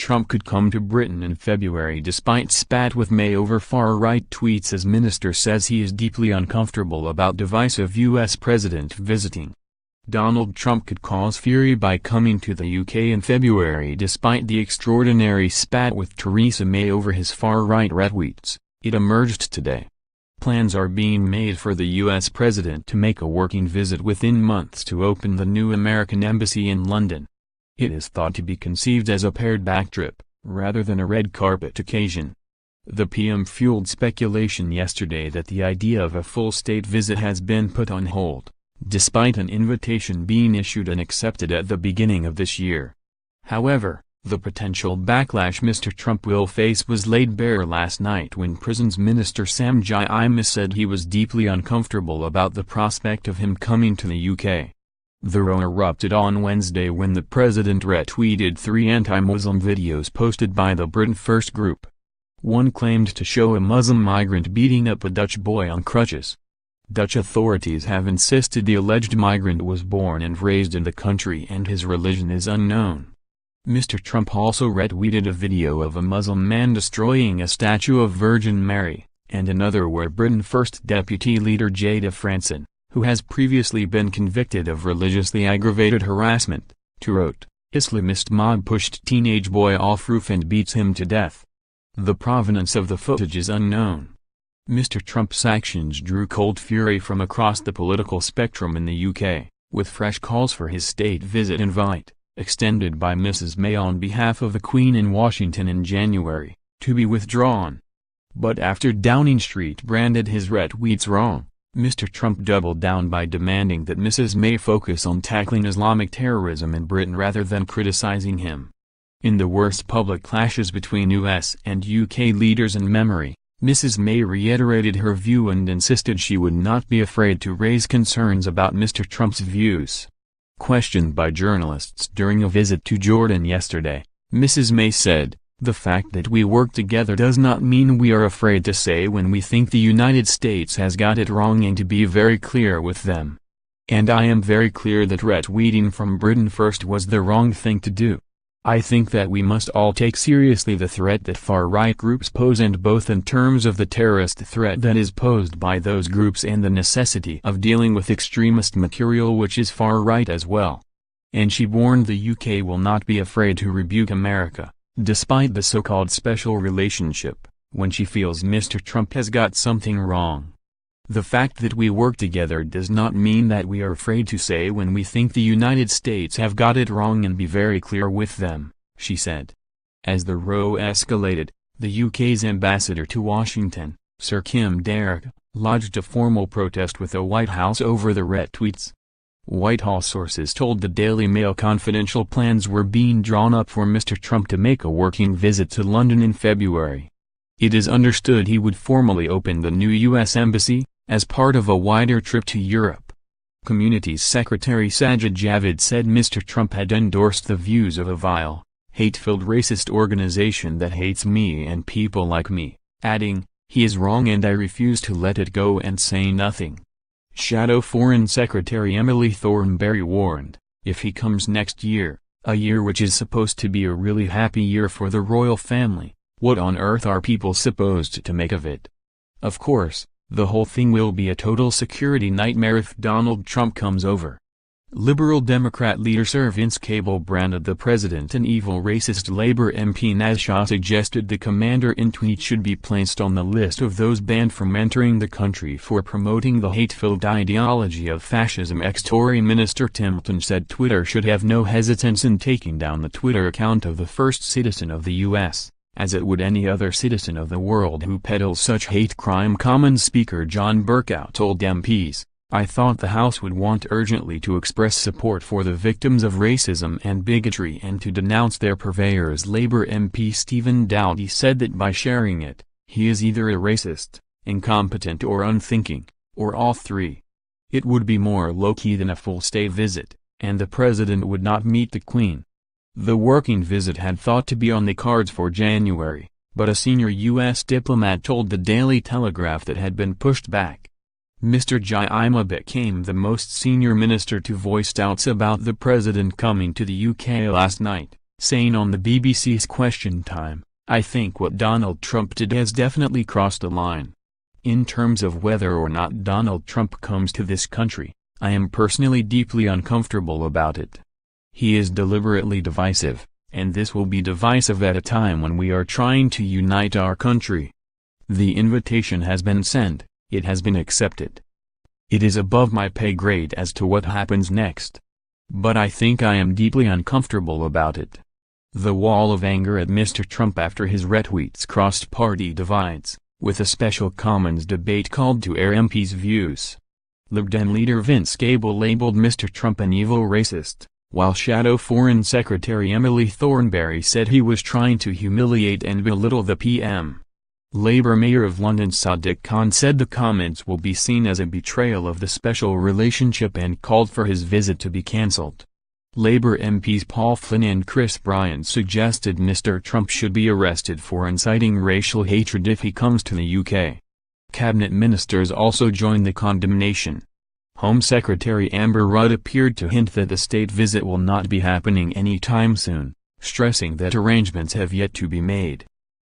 Trump could come to Britain in February despite spat with May over far-right tweets as minister says he is deeply uncomfortable about divisive U.S. president visiting. Donald Trump could cause fury by coming to the UK in February despite the extraordinary spat with Theresa May over his far-right retweets, it emerged today. Plans are being made for the U.S. president to make a working visit within months to open the new American embassy in London. It is thought to be conceived as a pared-back trip, rather than a red carpet occasion. The PM fueled speculation yesterday that the idea of a full state visit has been put on hold, despite an invitation being issued and accepted at the beginning of this year. However, the potential backlash Mr. Trump will face was laid bare last night when Prisons Minister Sam Gyimah said he was deeply uncomfortable about the prospect of him coming to the UK. The row erupted on Wednesday when the president retweeted 3 anti-Muslim videos posted by the Britain First group. One claimed to show a Muslim migrant beating up a Dutch boy on crutches. Dutch authorities have insisted the alleged migrant was born and raised in the country and his religion is unknown. Mr. Trump also retweeted a video of a Muslim man destroying a statue of Virgin Mary, and another where Britain First Deputy Leader Jada Franson, who has previously been convicted of religiously aggravated harassment, wrote, "Islamist mob pushed teenage boy off roof and beats him to death." The provenance of the footage is unknown. Mr. Trump's actions drew cold fury from across the political spectrum in the UK, with fresh calls for his state visit invite, extended by Mrs. May on behalf of the Queen in Washington in January, to be withdrawn. But after Downing Street branded his retweets wrong, Mr. Trump doubled down by demanding that Mrs. May focus on tackling Islamic terrorism in Britain rather than criticizing him. In the worst public clashes between US and UK leaders in memory, Mrs. May reiterated her view and insisted she would not be afraid to raise concerns about Mr. Trump's views. Questioned by journalists during a visit to Jordan yesterday, Mrs. May said, "The fact that we work together does not mean we are afraid to say when we think the United States has got it wrong and to be very clear with them. And I am very clear that retweeting from Britain First was the wrong thing to do. I think that we must all take seriously the threat that far-right groups pose and both in terms of the terrorist threat that is posed by those groups and the necessity of dealing with extremist material which is far-right as well." And she warned the UK will not be afraid to rebuke America, despite the so-called special relationship, when she feels Mr. Trump has got something wrong. "The fact that we work together does not mean that we are afraid to say when we think the United States have got it wrong and be very clear with them," she said. As the row escalated, the UK's ambassador to Washington, Sir Kim Darroch, lodged a formal protest with the White House over the retweets. Whitehall sources told the Daily Mail confidential plans were being drawn up for Mr. Trump to make a working visit to London in February. It is understood he would formally open the new U.S. Embassy, as part of a wider trip to Europe. Communities Secretary Sajid Javid said Mr. Trump had endorsed the views of a vile, hate-filled racist organization that hates me and people like me, adding, "He is wrong and I refuse to let it go and say nothing." Shadow Foreign Secretary Emily Thornberry warned, if he comes next year, a year which is supposed to be a really happy year for the royal family, what on earth are people supposed to make of it? Of course, the whole thing will be a total security nightmare if Donald Trump comes over. Liberal Democrat leader Sir Vince Cable branded the president an evil racist. Labour MP Naz Shah suggested the commander-in-chief should be placed on the list of those banned from entering the country for promoting the hate-filled ideology of fascism. Ex-Tory Minister Timilton said Twitter should have no hesitance in taking down the Twitter account of the first citizen of the U.S., as it would any other citizen of the world who peddles such hate crime. Commons Speaker John Bercow told MPs, "I thought the House would want urgently to express support for the victims of racism and bigotry and to denounce their purveyors." Labour MP Stephen Doughty said that by sharing it, he is either a racist, incompetent or unthinking, or all three. It would be more low-key than a full state visit, and the president would not meet the Queen. The working visit had thought to be on the cards for January, but a senior U.S. diplomat told the Daily Telegraph that had been pushed back. Mr. Gyimah became the most senior minister to voice doubts about the president coming to the UK last night, saying on the BBC's Question Time, "I think what Donald Trump did has definitely crossed the line. In terms of whether or not Donald Trump comes to this country, I am personally deeply uncomfortable about it. He is deliberately divisive, and this will be divisive at a time when we are trying to unite our country. The invitation has been sent, it has been accepted. It is above my pay grade as to what happens next. But I think I am deeply uncomfortable about it." The wall of anger at Mr. Trump after his retweets crossed party divides, with a special Commons debate called to air MPs' views. Lib Dem leader Vince Cable labeled Mr. Trump an evil racist, while Shadow Foreign Secretary Emily Thornberry said he was trying to humiliate and belittle the PM. Labour Mayor of London Sadiq Khan said the comments will be seen as a betrayal of the special relationship and called for his visit to be cancelled. Labour MPs Paul Flynn and Chris Bryant suggested Mr. Trump should be arrested for inciting racial hatred if he comes to the UK. Cabinet ministers also joined the condemnation. Home Secretary Amber Rudd appeared to hint that the state visit will not be happening anytime soon, stressing that arrangements have yet to be made.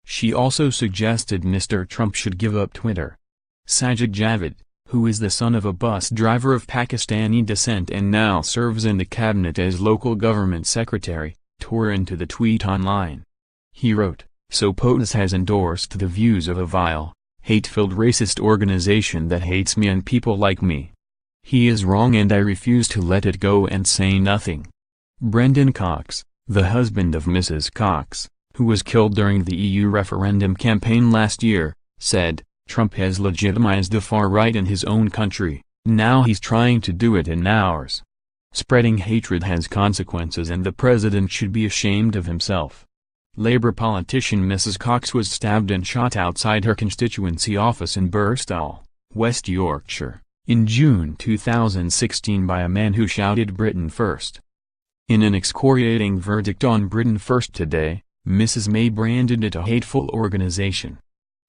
She also suggested Mr. Trump should give up Twitter. Sajid Javid, who is the son of a bus driver of Pakistani descent and now serves in the cabinet as local government secretary, tore into the tweet online. He wrote, "So POTUS has endorsed the views of a vile, hate-filled racist organization that hates me and people like me. He is wrong and I refuse to let it go and say nothing." Brendan Cox, the husband of Mrs. Cox, who was killed during the EU referendum campaign last year, said, "Trump has legitimized the far right in his own country, now he's trying to do it in ours. Spreading hatred has consequences and the president should be ashamed of himself." Labour politician Mrs. Cox was stabbed and shot outside her constituency office in Birstall, West Yorkshire, in June 2016 by a man who shouted "Britain First." In an excoriating verdict on Britain First today, Mrs. May branded it a hateful organization.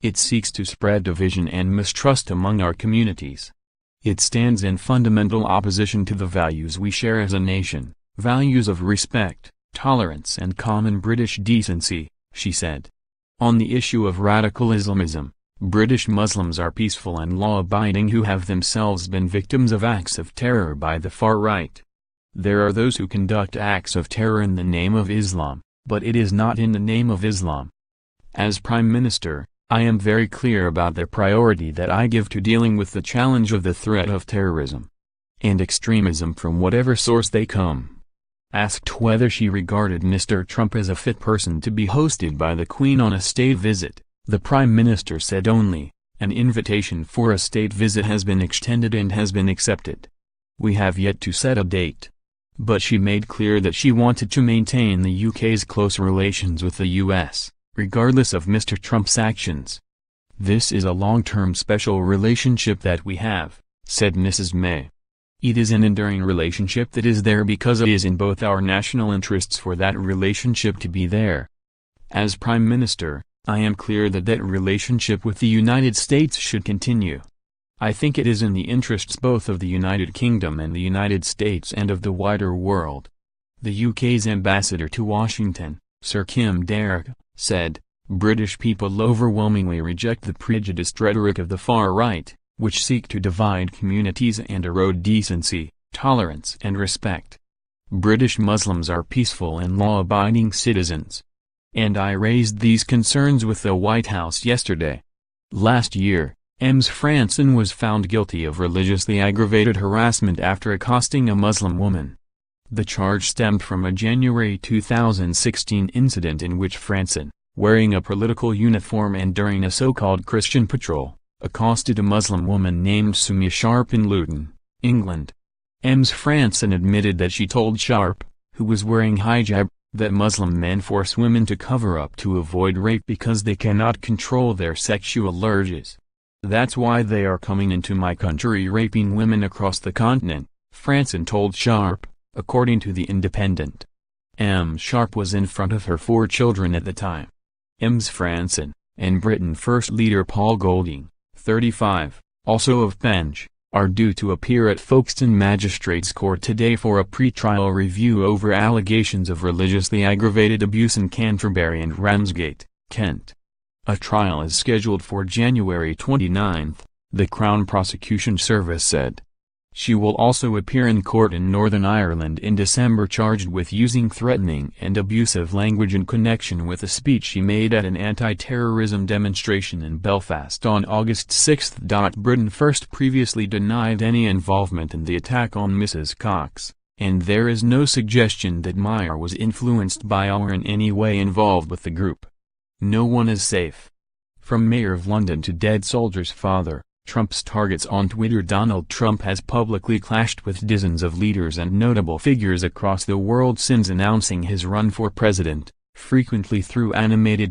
It seeks to spread division and mistrust among our communities. It stands in fundamental opposition to the values we share as a nation, values of respect, tolerance and common British decency, she said. On the issue of radical Islamism, British Muslims are peaceful and law-abiding who have themselves been victims of acts of terror by the far right. There are those who conduct acts of terror in the name of Islam, but it is not in the name of Islam. As Prime Minister, I am very clear about the priority that I give to dealing with the challenge of the threat of terrorism and extremism from whatever source they come. Asked whether she regarded Mr. Trump as a fit person to be hosted by the Queen on a state visit, the Prime Minister said only, "An invitation for a state visit has been extended and has been accepted. We have yet to set a date." But she made clear that she wanted to maintain the UK's close relations with the US, regardless of Mr. Trump's actions. "This is a long-term special relationship that we have," said Mrs. May. "It is an enduring relationship that is there because it is in both our national interests for that relationship to be there. As Prime Minister, I am clear that that relationship with the United States should continue. I think it is in the interests both of the United Kingdom and the United States and of the wider world." The UK's ambassador to Washington, Sir Kim Darroch, said, "British people overwhelmingly reject the prejudiced rhetoric of the far right, which seek to divide communities and erode decency, tolerance and respect. British Muslims are peaceful and law-abiding citizens. And I raised these concerns with the White House yesterday." Last year, Ms. Franson was found guilty of religiously aggravated harassment after accosting a Muslim woman. The charge stemmed from a January 2016 incident in which Franson, wearing a political uniform and during a so-called Christian patrol, accosted a Muslim woman named Sumia Sharp in Luton, England. Ms. Franson admitted that she told Sharp, who was wearing hijab, that Muslim men force women to cover up to avoid rape because they cannot control their sexual urges. "That's why they are coming into my country raping women across the continent," Franson told Sharp, according to The Independent. Ms. Sharp was in front of her 4 children at the time. Ms. Franson, and Britain First leader Paul Golding, 35, also of Penge, are due to appear at Folkestone Magistrates Court today for a pre-trial review over allegations of religiously aggravated abuse in Canterbury and Ramsgate, Kent. A trial is scheduled for January 29, the Crown Prosecution Service said. She will also appear in court in Northern Ireland in December charged with using threatening and abusive language in connection with a speech she made at an anti-terrorism demonstration in Belfast on August 6. Britain first previously denied any involvement in the attack on Mrs. Cox, and there is no suggestion that Meyer was influenced by or in any way involved with the group. No one is safe. From Mayor of London to dead soldier's father, Trump's targets on Twitter. Donald Trump has publicly clashed with dozens of leaders and notable figures across the world since announcing his run for president, frequently through animated